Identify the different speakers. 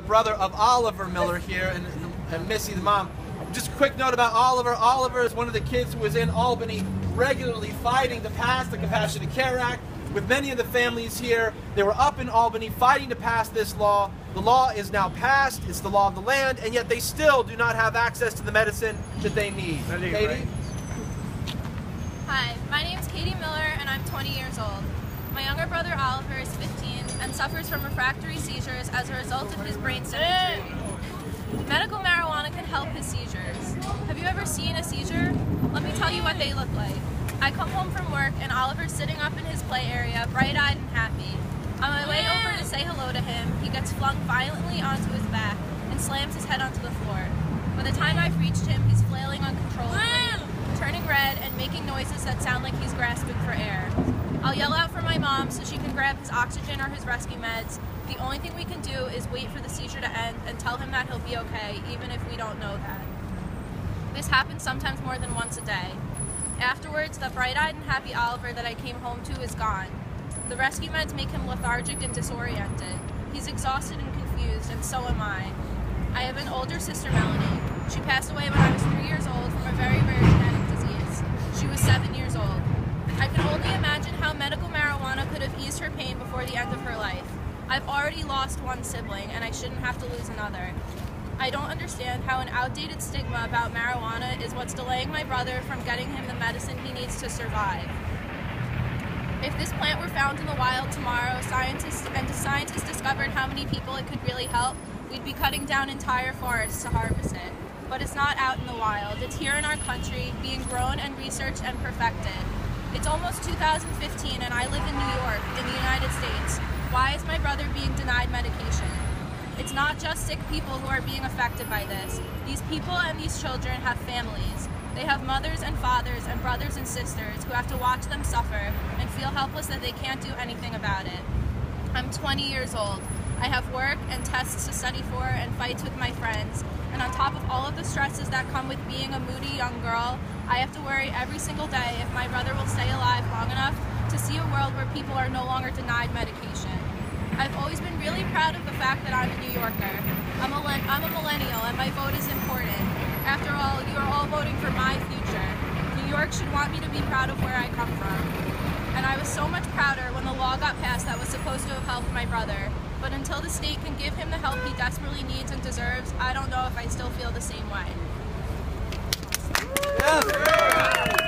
Speaker 1: Brother of Oliver Miller here, and Missy, the mom. Just a quick note about Oliver. Oliver is one of the kids who was in Albany regularly fighting to pass the Compassionate Care Act. With many of the families here, they were up in Albany fighting to pass this law. The law is now passed, it's the law of the land, and yet they still do not have access to the medicine that they need. Katy?
Speaker 2: Hi, my name is Katy Miller and I'm 20 years old. My younger brother Oliver is 15 and suffers from refractory seizures as a result of his brainstem injury. Medical marijuana can help his seizures. Have you ever seen a seizure? Let me tell you what they look like. I come home from work and Oliver's sitting up in his play area, bright-eyed and happy. On my way over to say hello to him, he gets flung violently onto his back and slams his head onto the floor. By the time I've reached him, he's flailing uncontrollably, turning red and making noises that sound like he's grasping for air. I'll yell out for my mom so she can grab his oxygen or his rescue meds. The only thing we can do is wait for the seizure to end and tell him that he'll be okay, even if we don't know that. This happens sometimes more than once a day. Afterwards, the bright-eyed and happy Oliver that I came home to is gone. The rescue meds make him lethargic and disoriented. He's exhausted and confused, and so am I. I have an older sister, Melanie. She passed away when I was 3 years old from a very rare genetic disease. She was 7 years old. I can only imagine how medical marijuana could have eased her pain before the end of her life. I've already lost one sibling, and I shouldn't have to lose another. I don't understand how an outdated stigma about marijuana is what's delaying my brother from getting him the medicine he needs to survive. If this plant were found in the wild tomorrow, scientists discovered how many people it could really help, we'd be cutting down entire forests to harvest it. But it's not out in the wild. It's here in our country, being grown and researched and perfected. It's almost 2015 and I live in New York, in the United States. Why is my brother being denied medication? It's not just sick people who are being affected by this. These people and these children have families. They have mothers and fathers and brothers and sisters who have to watch them suffer and feel helpless that they can't do anything about it. I'm 20 years old. I have work and tests to study for and fights with my friends. And on top of all of the stresses that come with being a moody young girl, I have to worry every single day if my brother will stay alive long enough to see a world where people are no longer denied medication. I've always been really proud of the fact that I'm a New Yorker. I'm a millennial and my vote is important. After all, you are all voting for my future. New York should want me to be proud of where I come from. And I was so much prouder when the law got passed that was supposed to have helped my brother. But until the state can give him the help he desperately needs and deserves, I don't know if I still feel the same way.
Speaker 1: Yes.